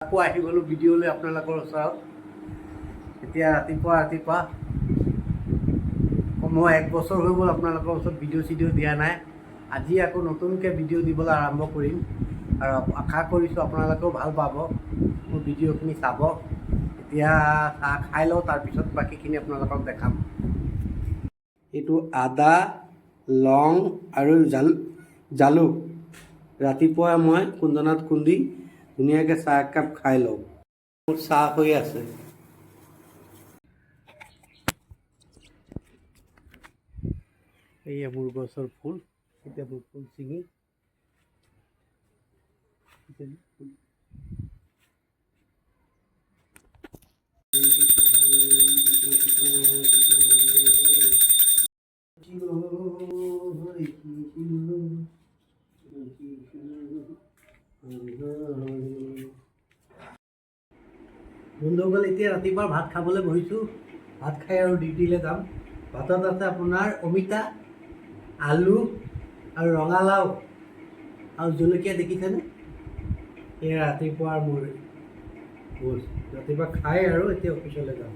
আকৌ আহি গ'লোঁ ভিডিঅ'লৈ আপোনালোকৰ ওচৰত। এতিয়া ৰাতিপুৱা মই 1 বছৰ হৈ গ'ল আপোনালোকৰ ওচৰত ভিডিঅ' দিয়া নাই। আজি আকৌ নতুনকৈ ভিডিঅ' দিবলৈ আৰম্ভ কৰিম আৰু আশা কৰিছোঁ আপোনালোকেও ভাল পাব মোৰ ভিডিঅ'খিনি চাব। এতিয়া চাহ খাই লওঁ, তাৰপিছত বাকীখিনি আপোনালোকক দেখাম। এইটো আদা, লং আৰু জালুক ৰাতিপুৱা মই খুন্দনাত খুন্দি ধুনীয়াকৈ চাহ একাপ খাই লওঁ। মোৰ চাহ হৈ আছে। এইয়া মোৰ গছৰ ফুল, এতিয়া মোৰ ফুল ছিঙি বন্ধুসকল, এতিয়া ৰাতিপুৱা ভাত খাবলৈ বহিছোঁ। ভাত খাই আৰু ডিউটিলৈ যাম। ভাতত আছে আপোনাৰ অমিতা, আলু আৰু ৰঙালাও আৰু জলকীয়া দেখিছেনে? এয়া ৰাতিপুৱাৰ মোৰ ভোজ। ৰাতিপুৱা খাই আৰু এতিয়া অফিচলৈ যাম।